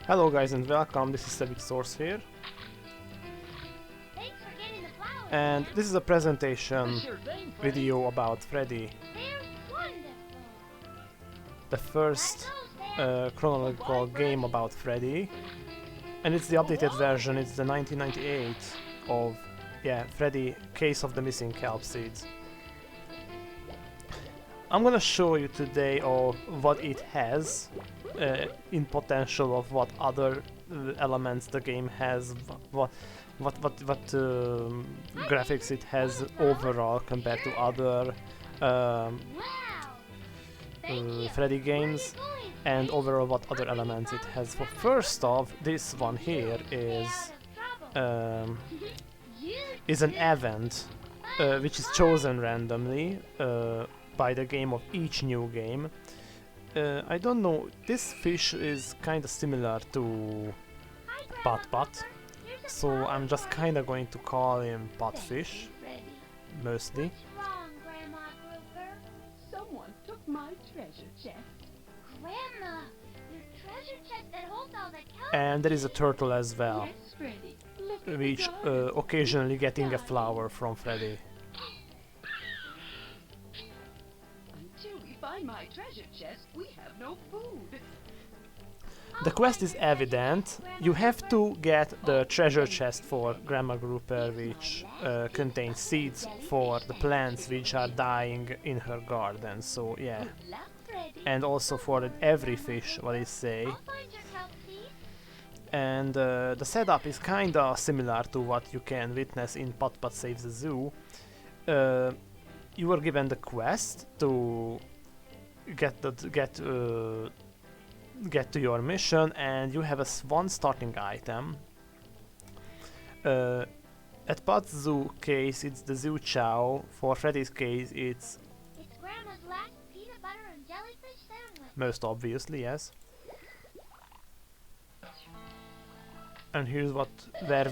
Hello guys and welcome, this is Civic Source here. And this is a presentation video about Freddy. The first chronological game about Freddy. And it's the updated version, it's the 1998 of, Freddy Case of the Missing Kelp Seeds. I'm gonna show you today of what it has in potential, of what other elements the game has, what graphics it has overall compared to other Freddy games, and overall what other elements it has. For first off, this one here is an event which is chosen randomly by the game of each new game. I don't know, this fish is kinda similar to Putt, so I'm just kinda going to call him Fish, mostly. Someone took my treasure chest. Grandma, your treasure chest that holds all the kelp. And there is a turtle as well, Yes, Freddy. Look at which the garden. occasionally getting a flower from Freddy. Until we find my treasure chest, we have no food. The quest is evident. You have to get the treasure chest for Grandma Grouper, which contains seeds for the plants which are dying in her garden, so yeah. Good luck, Freddy. And also for every fish, what I say. I'll find your kelp seeds. And the setup is kinda similar to what you can witness in PuttZoo Saves the Zoo. You were given the quest to get to your mission, and you have one starting item. At PuttZoo case, it's the Zoo Chow. For Freddy's case, it's It's Grandma's last peanut butter and jellyfish sandwich. most obviously, yes. And here's where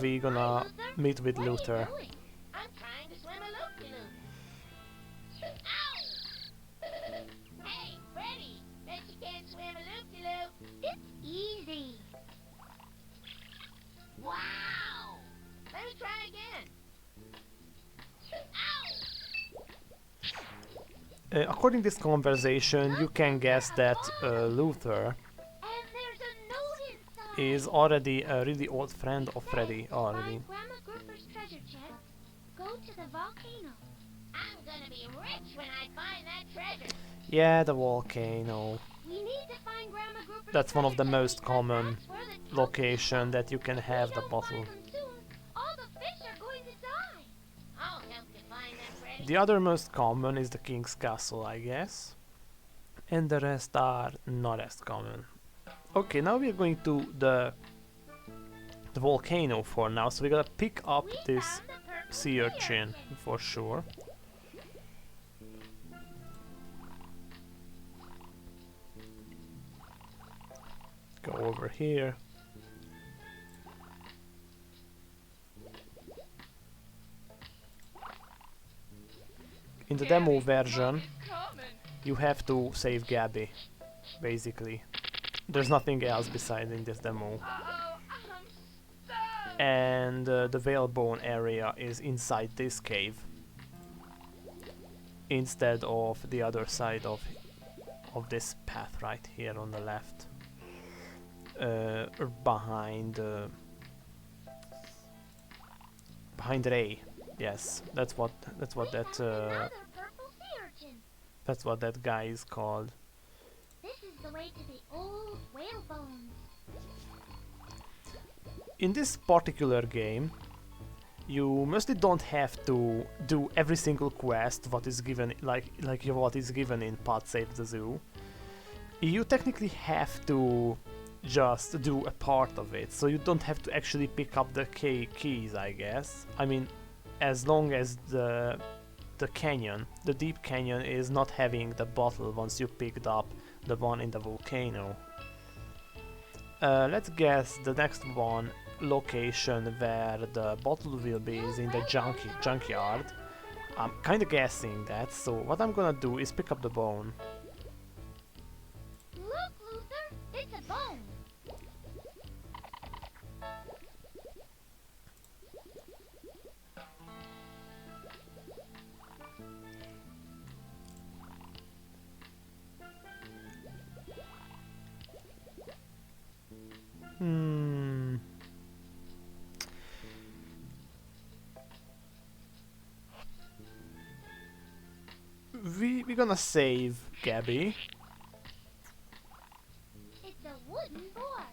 we gonna meet with What are you Luther. doing? I'm trying to swim a loop-de-loop. Ow! Hey, Freddy, bet you can't swim a loop-de-loop. It's easy. Wow! Let me try again. Ow! According to this conversation, you can guess that Luther And there's a note inside. is already a really old friend of Freddy already. Find Grandma Grouper's treasure chest. Go to the volcano. I'm gonna be rich when I find that treasure. Yeah, the volcano. We need to find Grandma Grouper's That's one of the treasure most chest common because that's where the kelp location is. that you can If have we the don't bottle. find them soon, all the fish are going to die. I'll help you find them, Freddy. The other most common is the King's Castle, I guess. And the rest are not as common. Okay, now we're going to the volcano for now, so we're gonna pick up We this found the purple sea urchin for sure. Go over here. In the demo version, Coming. you have to save Gabby, basically. There's nothing else beside in this demo. Uh-oh, I'm stuck. And the whalebone area is inside this cave, instead of the other side of this path right here on the left, behind Ray. Yes, that's what We found that another purple sea urchin. that's what that guy is called. This is the way to the old whale bones. In this particular game, you mostly don't have to do every single quest what is given, like what is given in PuttZoo Saves the Zoo. You technically have to just do a part of it, so you don't have to actually pick up the keys, I guess. I mean, as long as the canyon, the deep canyon, is not having the bottle once you picked up the one in the volcano. Let's guess the next one location where the bottle will be is in the junkyard. I'm kinda guessing that, so what I'm gonna do is pick up the bone. we're gonna save Gabby. It's a wooden board.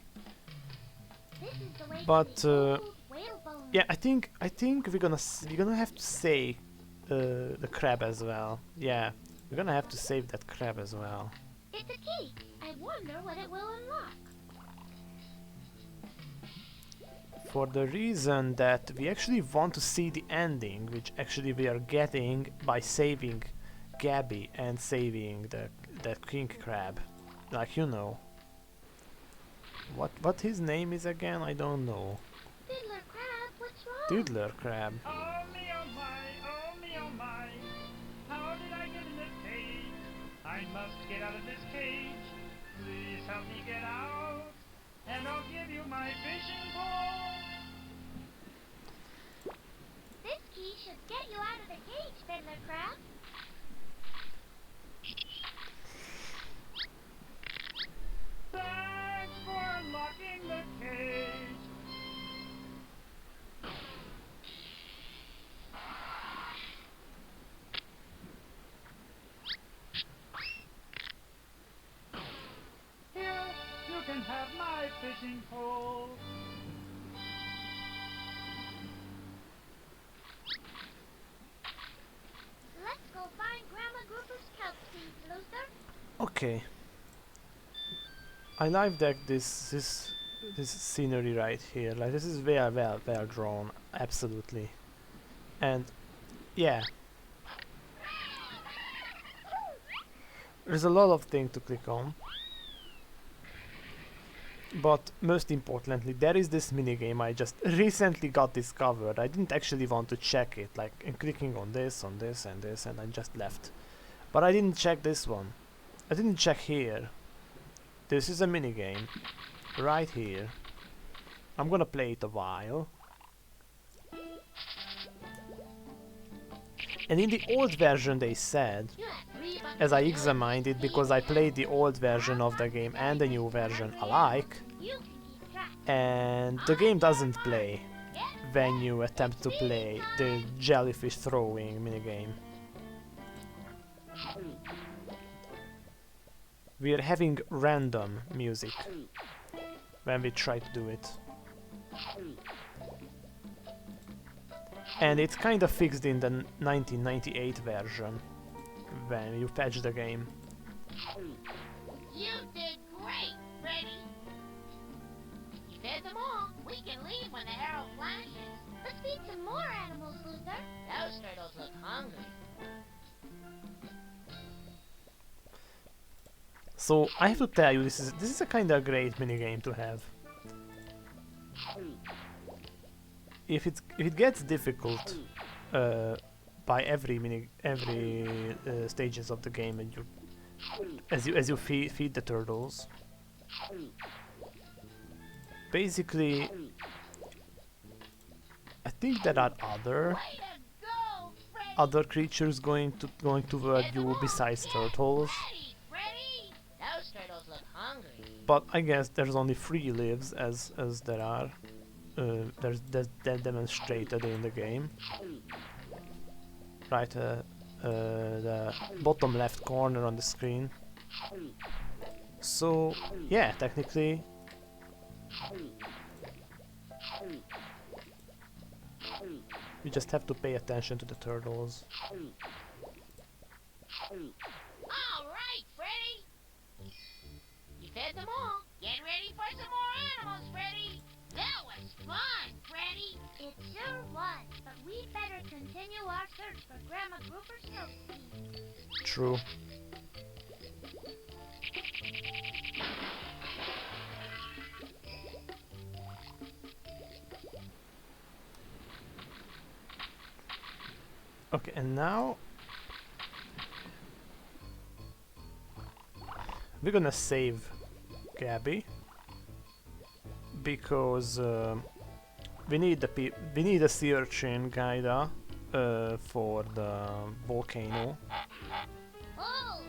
This is the way But, to the old whale bones. Yeah, I think we're gonna have to save the crab as well. Yeah, we're gonna have to save that crab as well. It's a key. I wonder what it will unlock. For the reason that we actually want to see the ending, which actually we are getting by saving Gabby and saving that king crab. Like, you know. What his name is again? I don't know. Fiddler Crab, what's wrong? Diddler crab. Oh me, oh my, oh me, oh my. How did I get in this cage? I must get out of this cage. Please help me get out, and I'll give you my fishing pole. This key should get you out of the cage, Fiddler Crab. Thanks for unlocking the cage. Here, you can have my fishing pole. Let's go find Grandma Grouper's kelp seeds, Luther. Okay. I like that this scenery right here. Like, this is very well drawn, absolutely. And yeah, there's a lot of things to click on. But most importantly, there is this minigame I just recently got discovered. I didn't actually want to check it, like I'm clicking on this, and this, and I just left. But I didn't check this one. I didn't check here. This is a minigame, right here. I'm gonna play it a while. And in the old version they said, You have 3 buckets as I of examined it because I played the old version of the game and the new version alike, You can keep track. and the game doesn't play when you attempt to play the jellyfish throwing minigame. We are having random music when we try to do it. And it's kind of fixed in the 1998 version when you patch the game. You did great, Freddy. You fed them all. We can leave when the arrow flashes. Let's feed some more animals, Luther. Those turtles look hungry. So I have to tell you, this is a kind of great minigame to have. If it gets difficult by every stages of the game, and as you feed the turtles, basically, I think there are Way to go, Freddy. other creatures going toward you besides turtles. Freddy. Those turtles look hungry. But I guess there's only 3 lives as there are. There's that demonstrated in the game. Right, the bottom left corner on the screen. So yeah, technically. You just have to pay attention to the turtles. All right, Freddy. You fed them all. Get ready for some more animals, Freddy. That was fun, Freddy. It sure was, but we'd better continue our search for Grandma Grouper's kelp seeds. True. Okay, and now we're gonna save Gabby because we need a sea urchin guida for the volcano. Oh!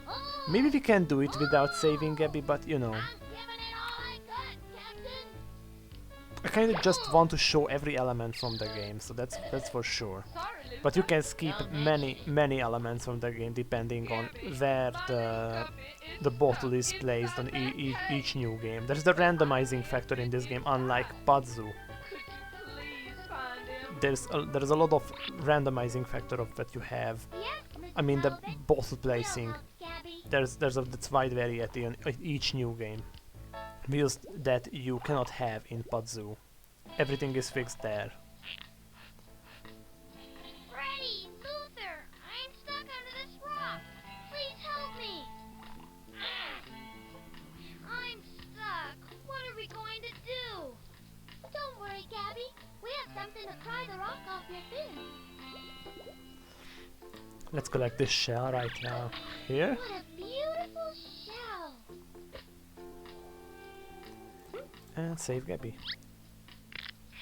Oh! Maybe we can do it without saving Gabby, but you know, I'm giving it all I got, Captain. I kind of just want to show every element from the game, so that's for sure. But you can skip many elements from the game depending on where the bottle is placed on each new game. There's the randomizing factor in this game, unlike PuttZoo. There's a lot of randomizing factor of that you have. I mean the bottle placing. That's wide variety in each new game. Wheels that you cannot have in PuttZoo. Everything is fixed there. Freddy, Luther, I'm stuck under this rock. Please help me. I'm stuck. What are we going to do? Don't worry, Gabby. We have something to pry the rock off your fin. Let's collect this shell right now. Here. What a beautiful shell. And save Gabby.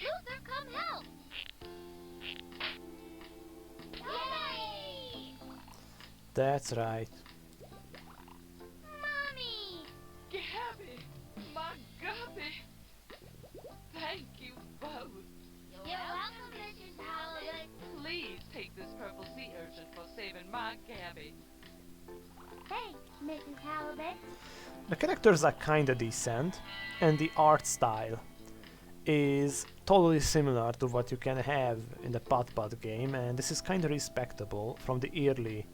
Luther, come help. Yay! That's right. Mommy! Gabby! My Gabby! Thank you both. You're welcome, Mrs. Halibut. Please take this purple sea urchin for saving my Gabby. Thanks, Mrs. Halibut. The characters are kinda decent, and the art style is totally similar to what you can have in the PuttZoo game, and this is kinda respectable from the early,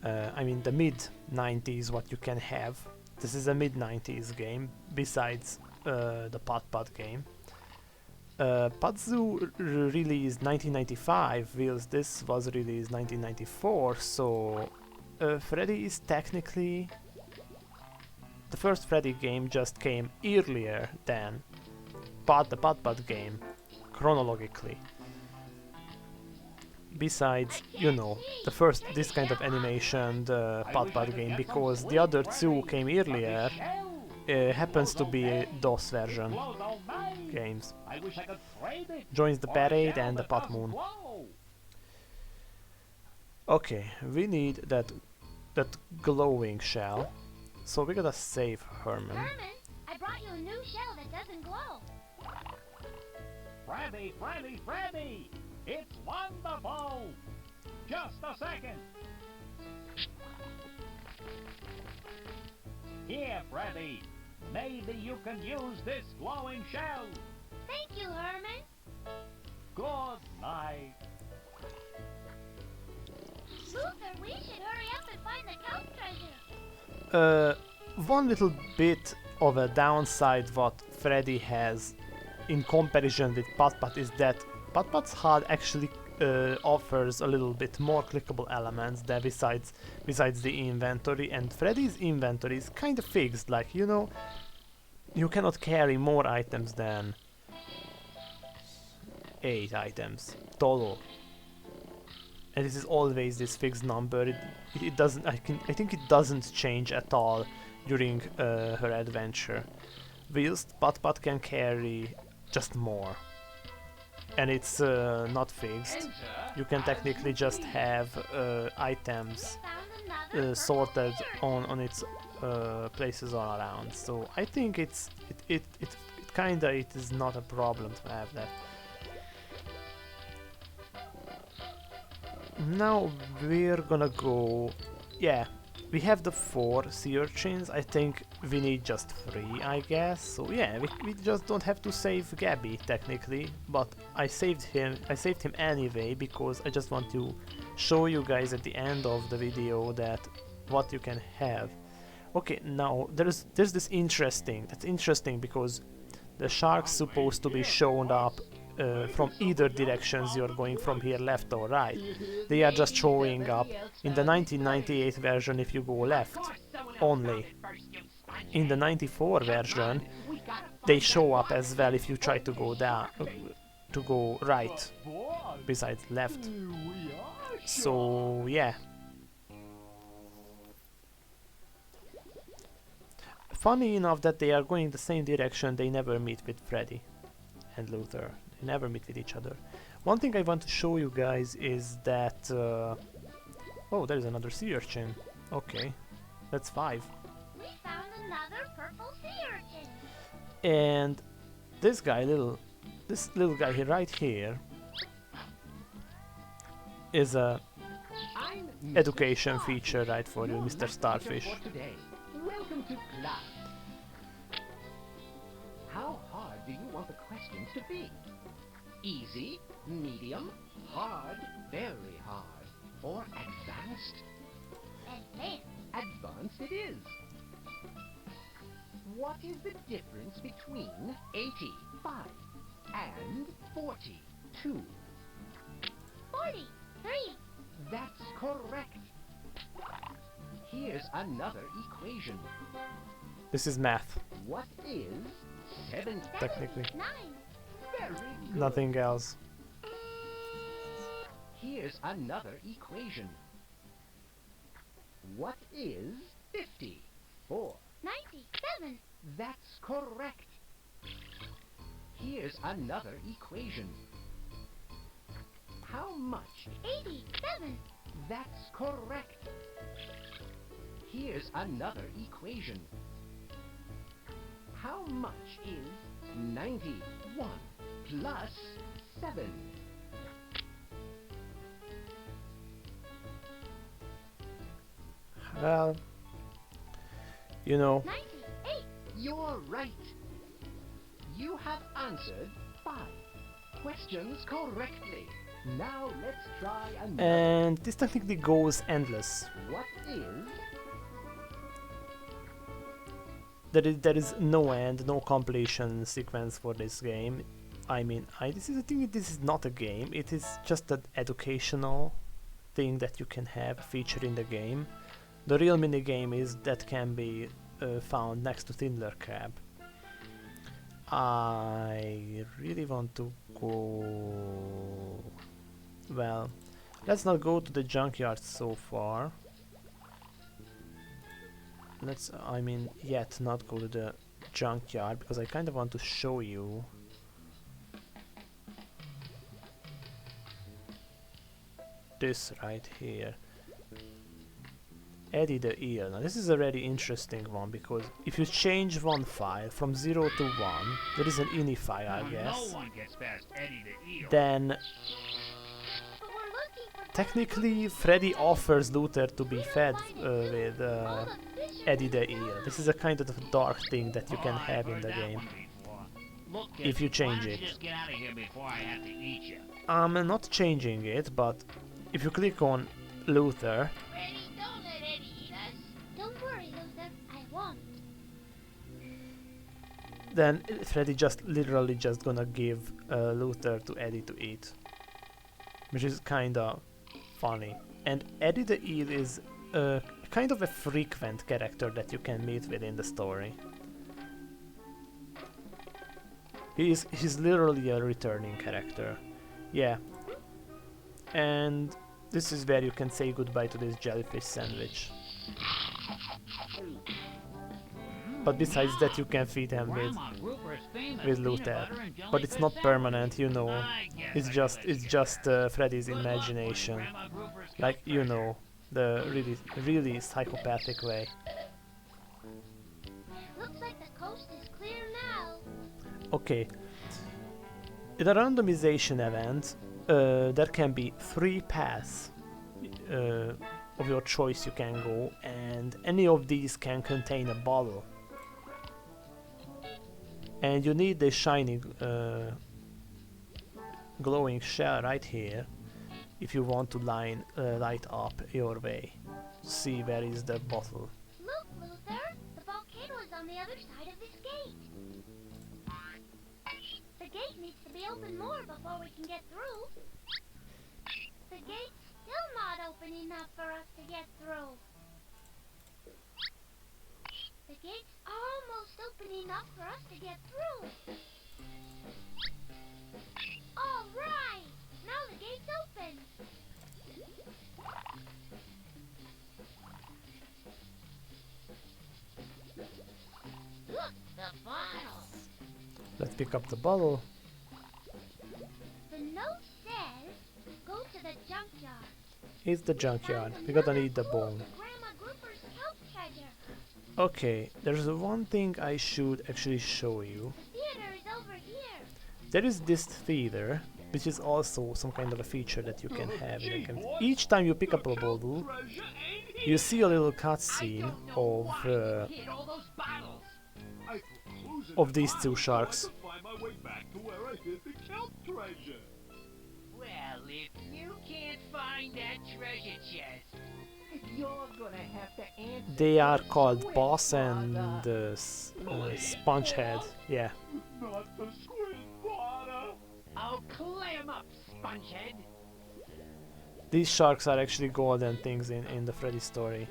I mean the mid-90s what you can have. This is a mid-90s game, besides the PuttZoo game. PuttZoo released 1995, whilst this was released 1994, so Freddy is technically... The first Freddy game just came earlier than the PuttZoo game, chronologically. Besides, you know, the first this kind of animation, the PuttZoo game, because the other two came earlier, happens to be DOS version games. Joins the Parade and the Putt Moon. Okay, we need that glowing shell. So we gotta save Herman. Herman, I brought you a new shell that doesn't glow. Freddy, Freddy, Freddy! It's wonderful! Just a second. Here, Freddy. Maybe you can use this glowing shell. Thank you, Herman. Good night. Luther, we should hurry up and find the kelp treasure. One little bit of a downside what Freddy has in comparison with PuttZoo is that PuttZoo's HUD actually offers a little bit more clickable elements there besides the inventory, and Freddy's inventory is kind of fixed, like, you know, you cannot carry more items than 8 items total. And this is always this fixed number. It doesn't. I think it doesn't change at all during her adventure. Whilst PuttZoo can carry just more, and it's not fixed. You can technically just have items sorted on its places all around. So I think it is not a problem to have that. Now we're gonna go... Yeah, we have the 4 sea urchins. I think we need just 3, I guess. So yeah, we just don't have to save Gabby technically, but I saved him anyway because I just want to show you guys at the end of the video that what you can have. Okay, now there's this interesting. That's interesting because the shark's supposed to be shown up from either directions you're going from here, left or right. They are just showing up in the 1998 version if you go left only. In the 94 version they show up as well if you try to go down, to go right besides left. So yeah. Funny enough that they are going the same direction, they never meet with Freddy and Luther. They never meet with each other. One thing I want to show you guys is that... oh, there's another sea urchin. Okay, that's 5. We found another purple sea urchin. And this guy, little this little guy here, right here, is a I'm Mr. education Star. feature, right, for you, Your Mr. math Starfish. teacher for today. Welcome to class. How hard do you want the questions to be? Easy, medium, hard, very hard, or advanced? Advanced. Advanced it is. What is the difference between 85 and 42? 43. That's correct. Here's another equation. This is math, What is 7? technically. 9. Very good. Nothing else. Here's another equation. What is 54? 97. That's correct. Here's another equation. How much? 87. That's correct. Here's another equation. How much is 91 plus 7? Well, you know, 98. You're right. You have answered 5 questions correctly. Now let's try another. and this technically goes endless. What is There is no end, no completion sequence for this game. I mean, I think this is not a game. It is just an educational thing that you can have featured in the game. The real mini game is that can be found next to Tindler Crab. I really want to go. Well, let's not go to the junkyard so far. Let's, I mean, yet not go to the junkyard because I kind of want to show you this right here. Eddie the Eel. Now this is a really interesting one because if you change one file from 0 to 1, there is an ini file, I guess. No one gets past Eddie the Eel. Then But we're looking for technically Freddy offers Luther to be fed with all the fish. Eddie the Eel. This is a kind of dark thing that you can Oh, I've have in heard the that game. one before. Look, If you why change don't it. you just get out of here before I have to eat you. I'm not changing it, but if you click on Luther, Freddy, don't let Eddie eat us. Don't worry, Luther. I won't. then Freddy just literally just gonna give Luther to Eddie to eat, which is kinda funny. And Eddie the Eel is kind of a frequent character that you can meet within the story. He's literally a returning character. Yeah. And this is where you can say goodbye to this jellyfish sandwich. But besides that, you can feed him with Luther. But it's not permanent, you know. It's just Freddy's imagination. Like, you know, the really psychopathic way. Looks like the coast is clear now. Okay. In a randomization event, there can be 3 paths of your choice you can go, and any of these can contain a bottle. And you need the shiny glowing shell right here if you want to light up your way. See where is the bottle. Look, Luther. The volcano is on the other side of this gate. The gate needs to be open more before we can get through. The gate's still not open enough for us to get through. The gate's almost open enough for us to get through. All right! Now the gate's open. Look, the bottle. Let's pick up the bottle. The note says, go to the junkyard. It's the junkyard. We gotta need the bone. Grandma Grouper's kelp treasure. Okay, there's one thing I should actually show you. The theater is over here. there is this theater, which is also some kind of a feature that you can have in the game. Each time you pick up a bottle, you see a little cutscene of these two sharks. Well, if you can't find that treasure chest, you're gonna have to answer. They are called Boss and Spongehead. Yeah. Not the squid water. Oh, clam up, Spongehead. These sharks are actually golden things in the Freddy story.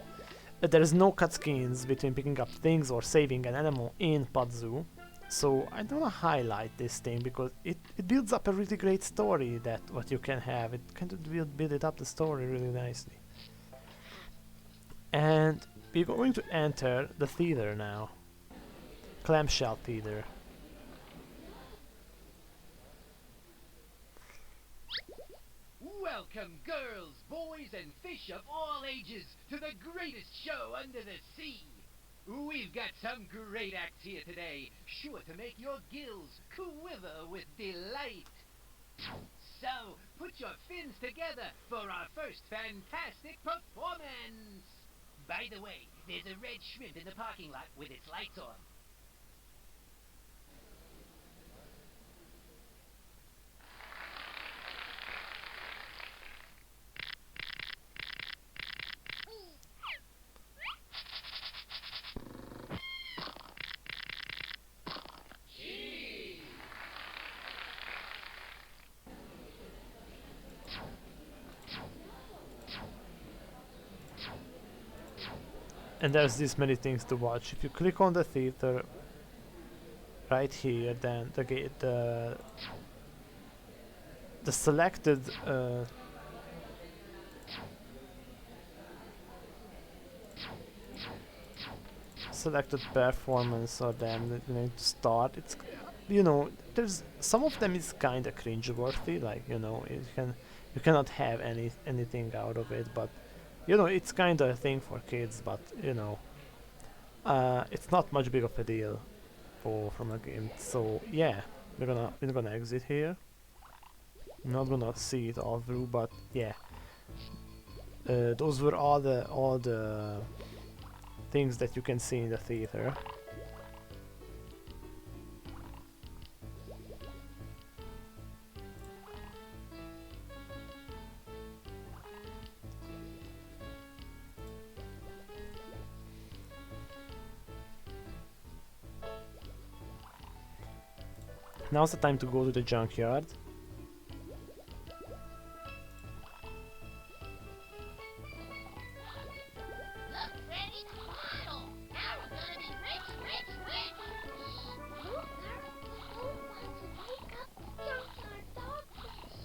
There is no cutscenes between picking up things or saving an animal in PuttZoo. So I don't want to highlight this thing because it builds up a really great story that what you can have. It kind of build it up the story really nicely. And we're going to enter the theater now. Clamshell theater. Welcome, girls, boys, and fish of all ages to the greatest show under the sea. We've got some great acts here today, sure to make your gills quiver with delight. So, put your fins together for our first fantastic performance. By the way, there's a red shrimp in the parking lot with its lights on. And there's this many things to watch. If you click on the theater right here, then the selected selected performance or them that you need to start. It's, you know, there's some of them is kind of cringe-worthy, like, you know, you cannot have anything out of it, but you know, it's kind of a thing for kids, but you know, it's not much big of a deal from a game. So yeah, we're gonna exit here. I'm not gonna see it all through, but yeah, those were all the things that you can see in the theater. Now's the time to go to the junkyard. Look, Freddy, the bottle. Now we're gonna be rich, rich, rich. Luther, who wants to pick up the junkyard dogfish?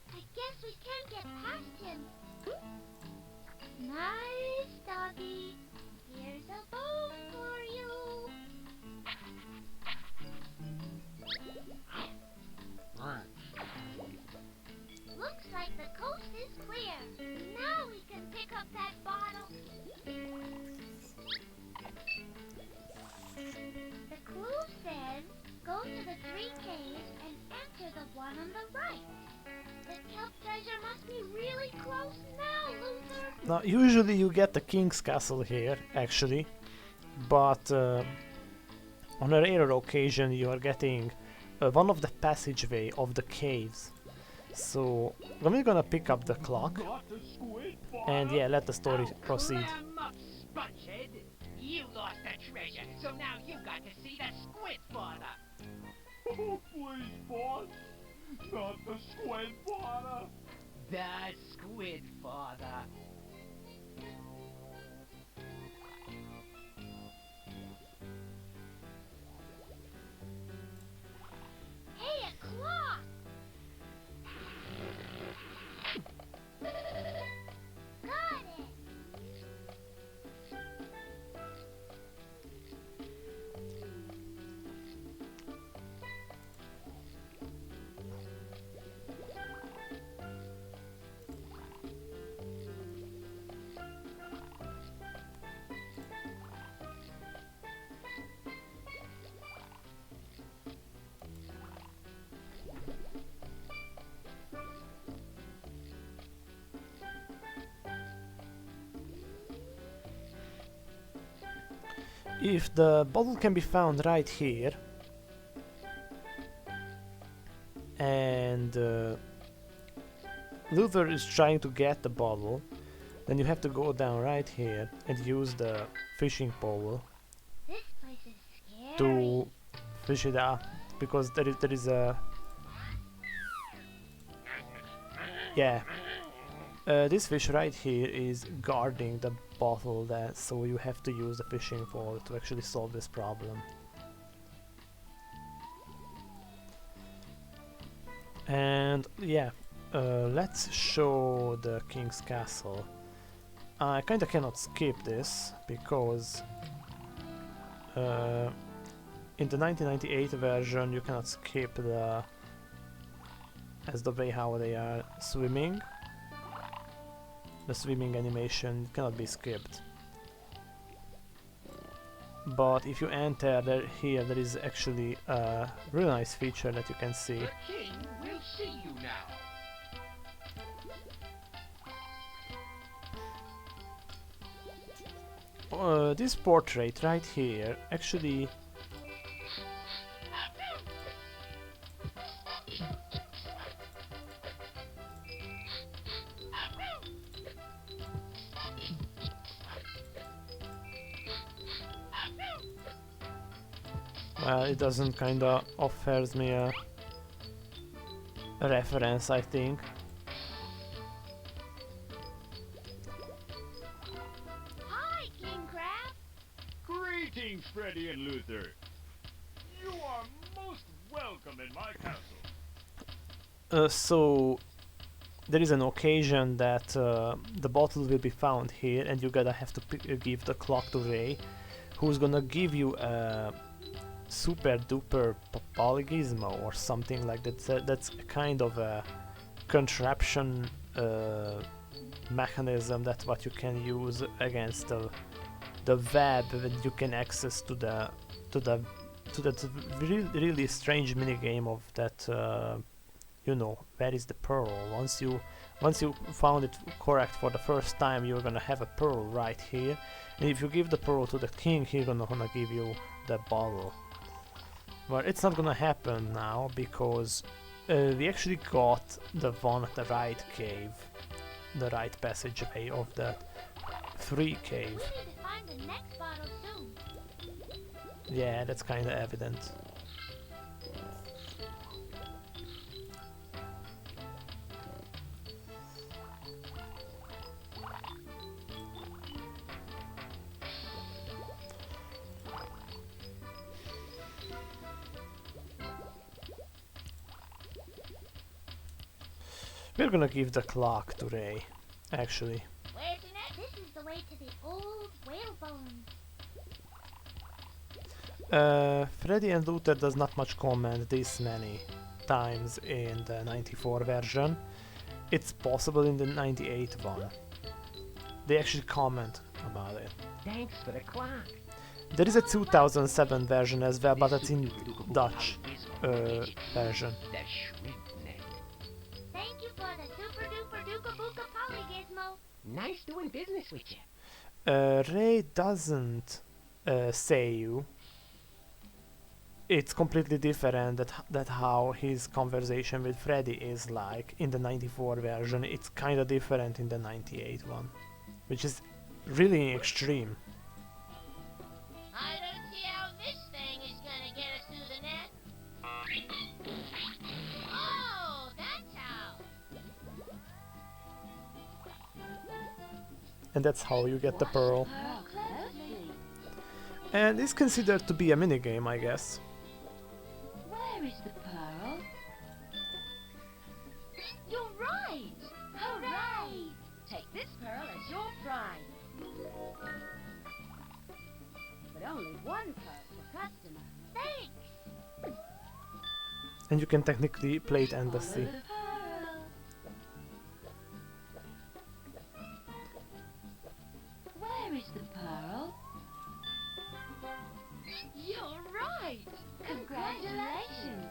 I guess we can't get past him. Nice doggy. Here's a bone for you. Looks like the coast is clear. Now we can pick up that bottle. The clue says, go to the 3 caves and enter the one on the right. The kelp treasure must be really close now, Luther. Now, usually you get the king's castle here, actually, but on a rare occasion you are getting one of the passageway of the caves. So we're gonna pick up the clock, and yeah, let the story proceed. Clam up, Spongehead. You lost the treasure, so now you got to see the squid father. Oh, please, boss. Not the squid water. The squid father. Hey, a clock! Got it! if the bottle can be found right here, and Luther is trying to get the bottle, then you have to go down right here and use the fishing pole This place is scary. to fish it up, because there is a yeah. This fish right here is guarding the bottle, that so you have to use the fishing pole to actually solve this problem. And yeah, let's show the King's Castle. I kinda cannot skip this because in the 1998 version you cannot skip the way how they are swimming. The swimming animation cannot be skipped. But if you enter here, there is actually a really nice feature that you can see. The king will see you now. This portrait right here actually it doesn't kinda offers me a reference, I think. Hi, King Crab. Greetings, Freddy and Luther. You are most welcome in my castle. So there is an occasion that the bottle will be found here, and you gotta have to give the clock to Ray, who's gonna give you a super duper polygizmo or something like that. That's a kind of a contraption mechanism. That's what you can use against the web, when you can access to that really strange minigame of that. You know, where is the pearl? Once you found it correct for the first time, you're gonna have a pearl right here, and if you give the pearl to the king, he's gonna give you the bottle. But it's not gonna happen now, because we actually got the one at the right cave, the right passageway of that free cave. We need to find the next bottle soon. Yeah, that's kinda evident. We're gonna give the clock to Ray, actually. Where's the next? This is the way to the old whale bones. Freddy and Luther does not much comment this many times in the 94 version. It's possible in the 98 one. They actually comment about it. Thanks for the clock. There is a 2007 version as well, but it's in Dutch version. The shrimp net. Thank you for the super duper duka booka polygizmo. Nice doing business with you. Ray doesn't say you. It's completely different that how his conversation with Freddy is like in the 94 version. It's kind of different in the 98 one, which is really extreme. I don't see how this thing is gonna get us through the net. Oh, that's how. And that's how you get the pearl. Oh, closely. And it's considered to be a minigame, I guess. Where is the pearl? You're right. Hooray! Take this pearl as your prize. But only one pearl per customer. Thanks. And you can technically play it endlessly. Follow the pearl. Where is the pearl? You're right. Congratulations.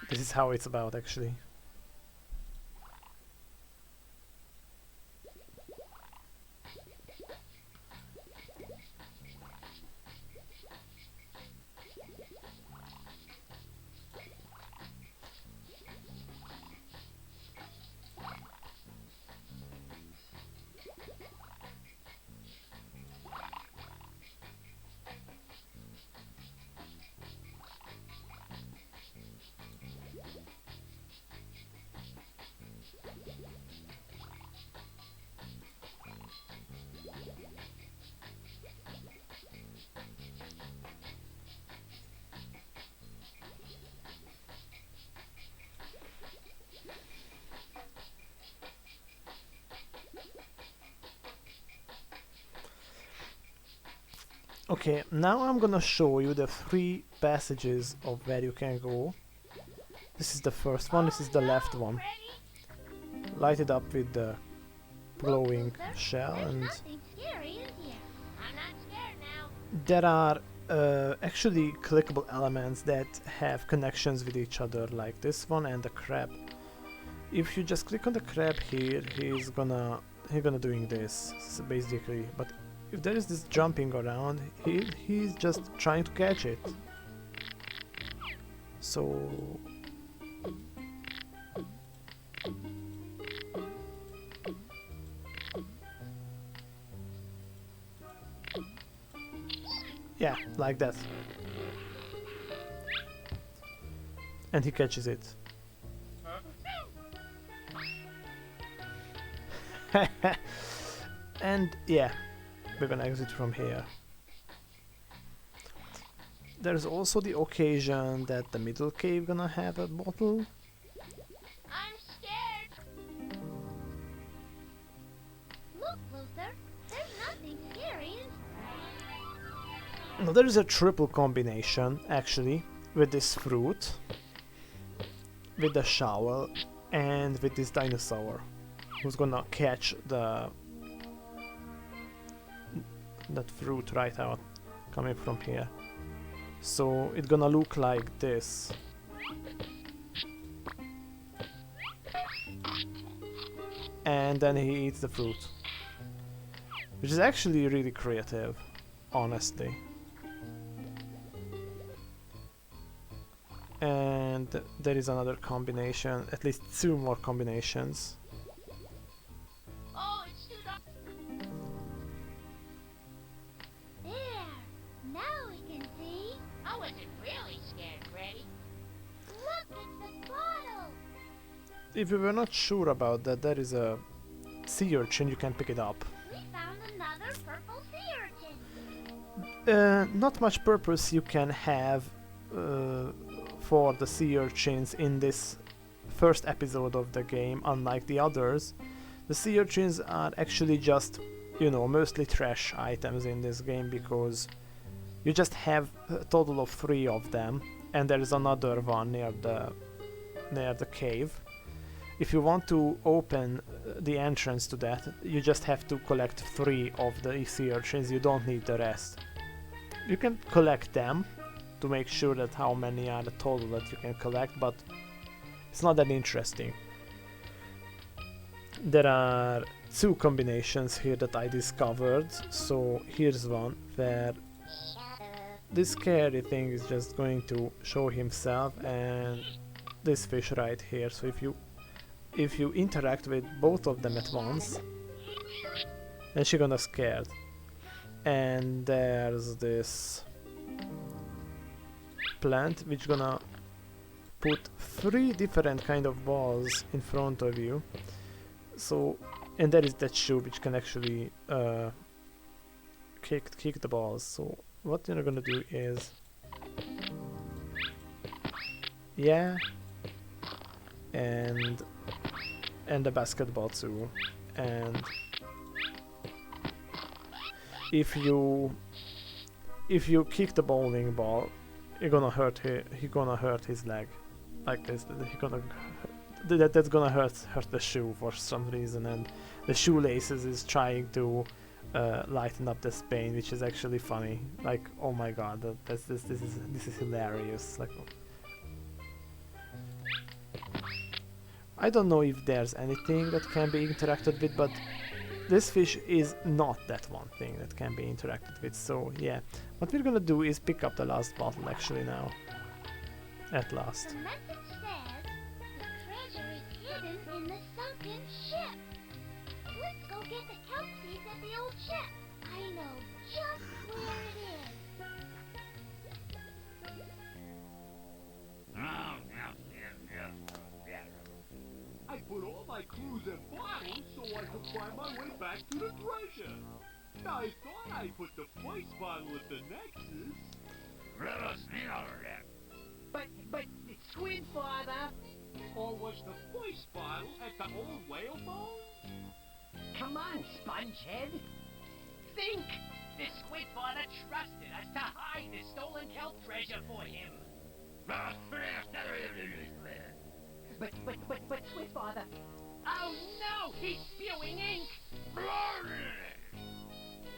This is how it's about, actually. Okay, now I'm gonna show you the 3 passages of where you can go. This is the first one, this is the left one. Light it up with the glowing shell, and Nothing scary in here. I'm not scared now. there are actually clickable elements that have connections with each other, like this one and the crab. If you just click on the crab here, he's gonna doing this, so basically. But if there is this jumping around, he's just trying to catch it. So yeah, like that. And he catches it. And yeah, we're gonna exit from here. There's also the occasion that the middle cave gonna have a bottle. I'm scared. Look, Luther. There's nothing scary in Now there is a triple combination actually with this fruit, with the shovel, and with this dinosaur who's gonna catch that fruit right out coming from here. So it's gonna look like this. And then he eats the fruit, which is actually really creative, honestly. And there is another combination, at least 2 more combinations. Oh, it's too dark. There. Now we can see. I wasn't really scared, Freddy. Look, it's the bottle. If you were not sure about that, there is a sea urchin, you can pick it up. We found another purple sea urchin. Not much purpose you can have for the sea urchins in this first episode of the game, unlike the others. The sea urchins are actually just, you know, mostly trash items in this game, because you just have a total of 3 of them, and there is another one near the cave. If you want to open the entrance to that, you just have to collect 3 of the sea urchins, you don't need the rest. You can collect them to make sure that how many are the total that you can collect, but it's not that interesting. There are 2 combinations here that I discovered, so here's one where this scary thing is just going to show himself, and this fish right here. So if you interact with both of them at once, then she's gonna scared. And there's this plant which gonna put 3 different kind of balls in front of you. So, and there is that shoe which can actually kick the balls. So what you're gonna do is, yeah, and the basketball too. And if you kick the bowling ball, you're gonna hurt his leg, like this. That's gonna hurt the shoe for some reason, and the shoelaces is trying to lighten up this pain, which is actually funny. Like, oh my god, this is hilarious. Like, I don't know if there's anything that can be interacted with, but this fish is not that one thing that can be interacted with. So yeah, what we're gonna do is pick up the last bottle actually now. At last. The message says the treasure is hidden in the sunken ship. Let's go get the kelp seeds at the old ship. I know just where it is. I put all my clues in bottles so I could find my way back to the treasure. I thought I put the first bottle at the Nexus. But Squid Father, Or was the first bottle at the old whale bone? come on, Spongehead. Think! The Squid Father trusted us to hide the stolen kelp treasure for him. But, Squid Father. Oh no! He's spewing ink!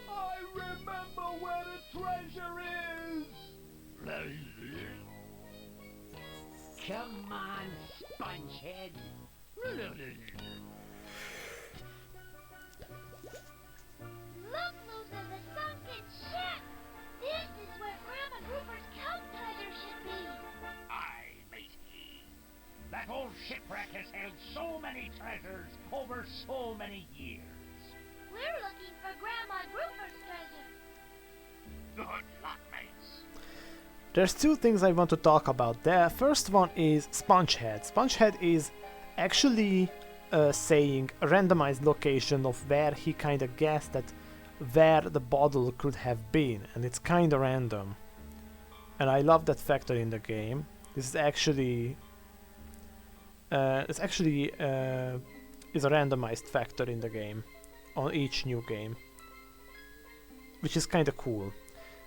I remember where the treasure is! Come on, Spongehead. Look, Luther, the sunken ship! This is where Grandma Grouper's kelp treasure should be. Aye, matey. That old shipwreck has held so many treasures over so many years. We're looking for Grandma Grouper's treasure. Good luck, mates. There's two things I want to talk about. The first one is Spongehead. Spongehead is actually saying a randomized location of where he kind of guessed that where the bottle could have been, and it's kind of random. And I love that factor in the game. This is actually is a randomized factor in the game on each new game, which is kind of cool.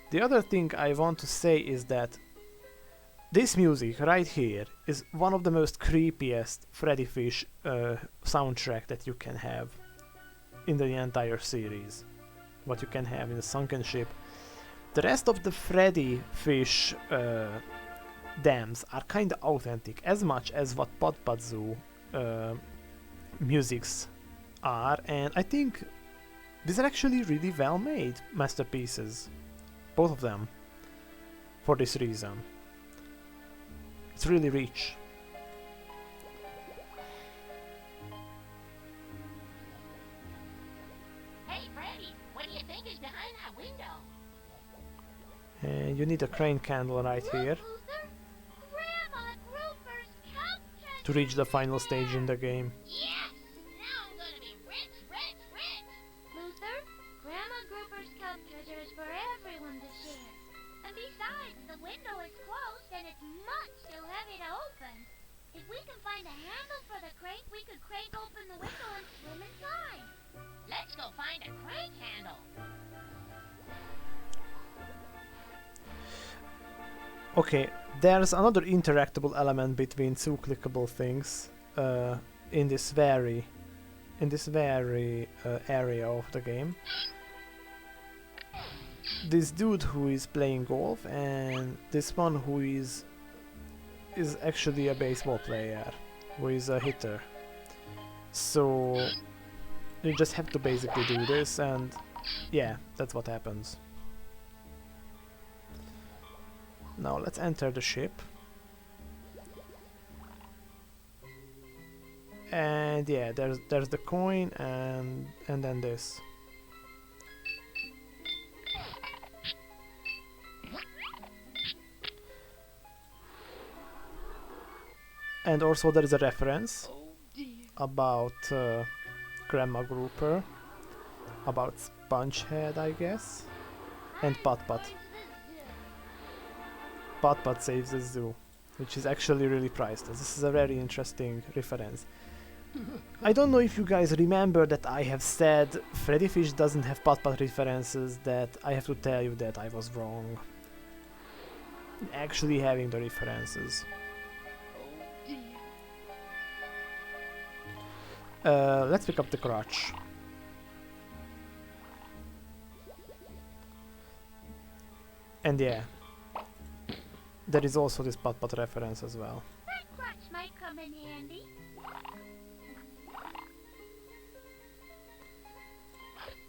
The other thing I want to say is that this music right here is one of the most creepiest Freddi Fish soundtrack that you can have in the entire series. What you can have in the sunken ship. The rest of the Freddi Fish dams are kind of authentic, as much as what PuttZoo musics are, and I think these are actually really well made masterpieces. Both of them, for this reason. It's really rich. Hey, Freddy, what do you think is behind that window? And you need a crane candle right here Luther, Grandma Grouper's kelp treasure. to reach the final stage in the game. Yes! Now I'm gonna be rich, rich, rich! Luther, Grandma Grouper's kelp treasure is for everyone to share. And besides, the window is closed and it's much too heavy to open. If we can find a handle for the crate, we could crank open the window and swim inside. Let's go find a crank handle. Okay, there's another interactable element between two clickable things in this very area of the game. This dude who is playing golf and this one who is actually a baseball player, who is a hitter. So you just have to basically do this, and yeah, that's what happens. Now let's enter the ship. And yeah, there's the coin and then this. And also there is a reference about Grandma Grouper, about Spongehead, I guess, and Putt-Putt. Putt-Putt saves the zoo, which is actually really priceless. This is a very interesting reference. I don't know if you guys remember that I have said Freddi Fish doesn't have Putt-Putt references, that I have to tell you that I was wrong. Actually having the references. Let's pick up the crutch. And yeah, there is also this Putt-Putt reference as well. That crutch might come in handy.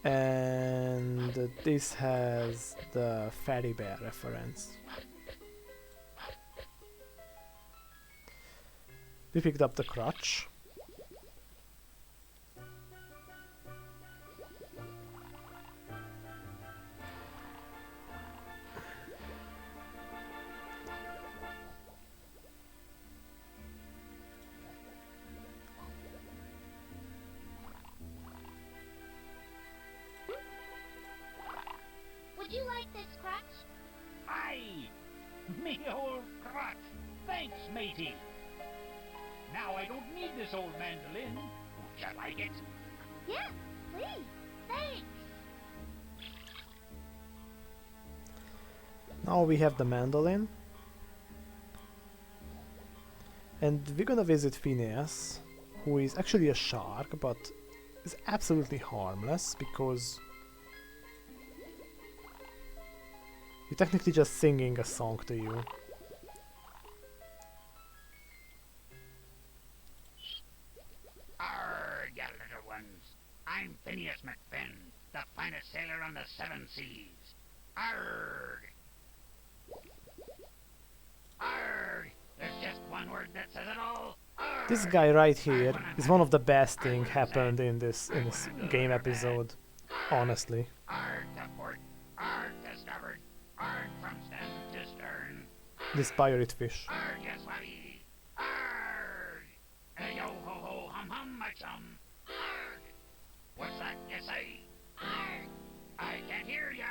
And this has the Freddy Bear reference. We picked up the crutch. Would you like this crutch? Aye! Me old crutch! Thanks, matey! Now I don't need this old mandolin. Would you like it? Yeah, please. Thanks. Now we have the mandolin. And we're gonna visit Phineas, who is actually a shark, but is absolutely harmless because he's technically just singing a song to you. Arrgh, you little ones. I'm Phineas McFinn, the finest sailor on the seven seas. Arrgh. Arrgh. There's just one word that says it all. Arrgh. This guy right here is one of the best things happened in this game episode, honestly. Arrgh to port, arrgh to starboard, arrgh from stem to stern. This pirate fish. Arrgh, yes, waddy. Arrgh. Hey, yo, ho, ho, hum, hum, my chum. Arrgh. What's that you say? Arrgh. I can't hear ya.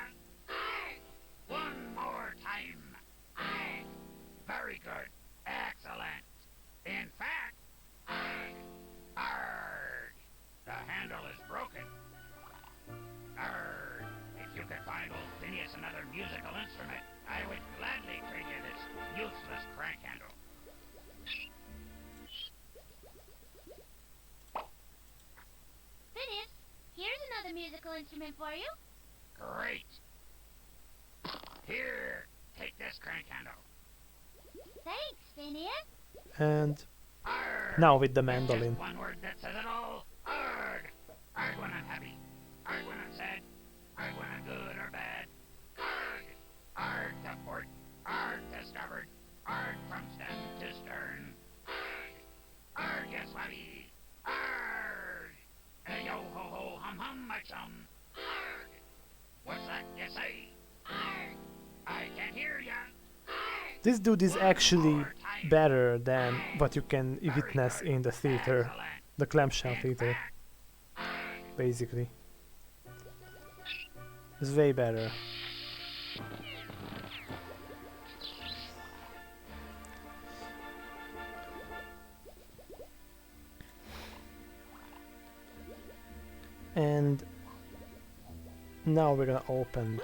Arrgh. One more time. Arrgh. Very good. Excellent. In fact, arrgh. Arrgh. The handle is broken. Arrgh. If you could find old Phineas another musical instrument, I would gladly trade you this useless crank handle. Phineas, here's another musical instrument for you. Great. Here, take this crank handle. Thanks, Phineas. And Arrgh. now with the It's mandolin. just one word that says it all. Arrgh. Arrgh when I'm happy. Arrgh when I'm sad. Arrgh when I'm good or bad. Arrgh. Arrgh to port. Arrgh to starboard. Arrgh from stem to stern. Arrgh. Arrgh, yes, waddy. Arrgh. Hey, yo, ho, ho, hum, hum, my chum. Arrgh. What's that you say? Arrgh. I can't hear ya. Arrgh. This dude is actually More time. better than what you can witness in the theater, Excellent. the clamshell In theater, fact, arrgh. basically. It's way better. And now we're gonna open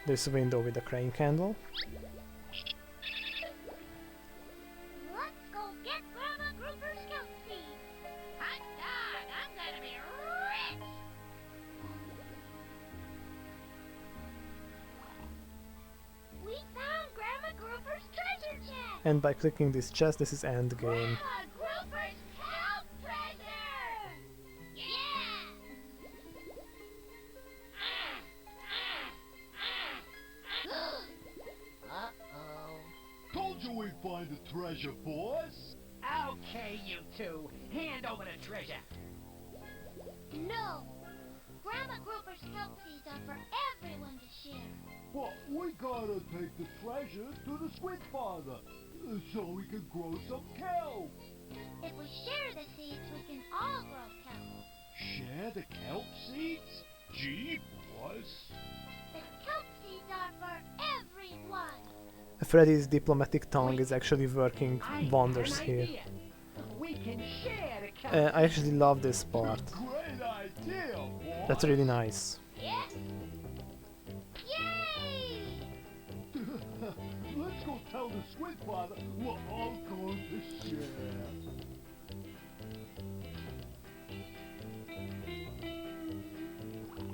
this window with the crane candle. Let's go get Grandma Grouper's Kelp Seeds. Hot dog, I'm gonna be rich! We found Grandma Grouper's treasure chest. And by clicking this chest, this is end game. Grandma Grouper's kelp treasure. Yeah. Uh-oh. Told you we'd find the treasure, boys. Okay, you two. Hand over the treasure. No. Grandma Grouper's kelp seeds are for everyone to share. But we gotta take the treasure to the Squid Father, so we can grow some kelp. If we share the seeds, we can all grow kelp. Share the kelp seeds? Gee, boys. The kelp seeds are for everyone. Freddy's diplomatic tongue is actually working I wonders have an here. idea. We can share the kelp. I actually love this part. Great idea, boys. That's really nice. Yes. Yay! Let's go tell the Squid Father we're all going to share.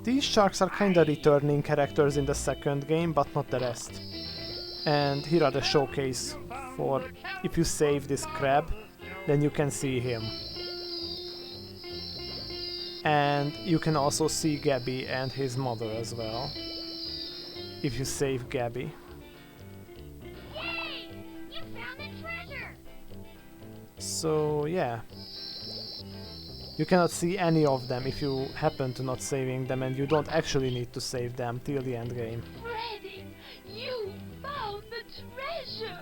These sharks are kinda returning characters in the second game, but not the rest. And here are the showcase for if you save this crab, then you can see him. And you can also see Gabby and his mother as well, if you save Gabby. Yay! You found the treasure! So yeah. You cannot see any of them if you happen to not saving them, and you don't actually need to save them till the end game. Freddy, you found the treasure!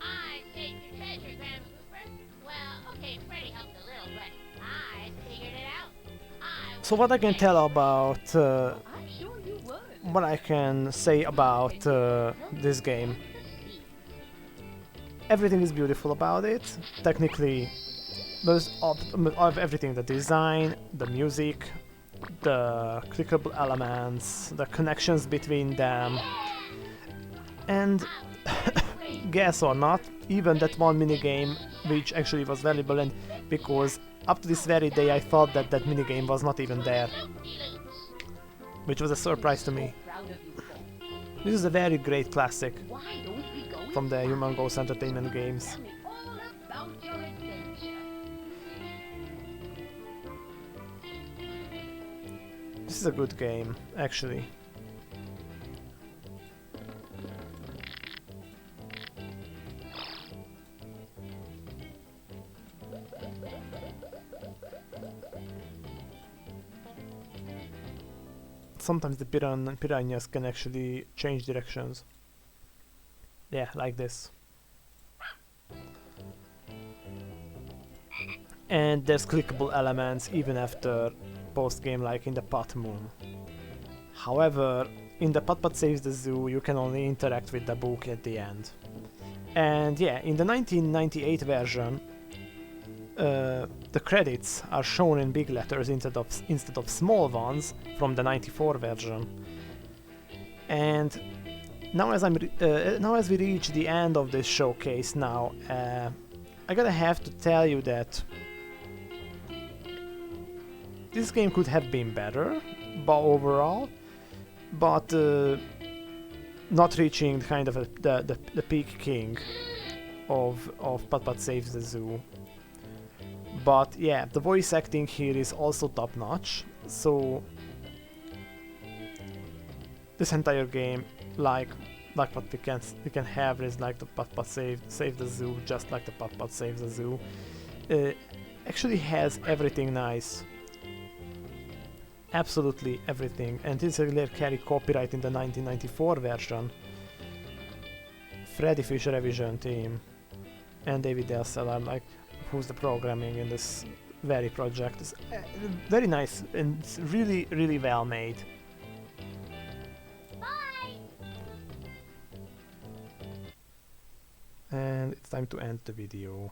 I saved your treasure, Grandma Grouper. Well, okay, Freddy helped a little, but I figured it out. So what I can tell about, I'm sure you would. what I can say about this game. Everything is beautiful about it. Technically, there's of everything: the design, the music, the clickable elements, the connections between them, and guess or not, even that one minigame, which actually was valuable, and because up to this very day I thought that that minigame was not even there, which was a surprise to me. This is a very great classic from the Humongous Entertainment games. Tell me all about your adventure. This is a good game, actually. Sometimes the piranhas can actually change directions. Yeah, like this. And there's clickable elements even after post-game, like in the PuttZoo. However, in the PuttZoo Saves the Zoo, you can only interact with the book at the end. And yeah, in the 1998 version, the credits are shown in big letters instead of small ones from the 94 version. And now as we reach the end of this showcase now, I gotta have to tell you that this game could have been better, but overall, but not reaching kind of the peak king of PuttZoo Saves the Zoo. But yeah, the voice acting here is also top notch. So this entire game, like what we can have is like the PuttZoo Save the Zoo, just like the PuttZoo Saves the Zoo. Actually has everything nice. Absolutely everything, and this carried copyright in the 1994 version. Freddi Fish Revision team and David Elsell are like who's the programming in this very project. It's very nice and it's really well made. Bye! And it's time to end the video.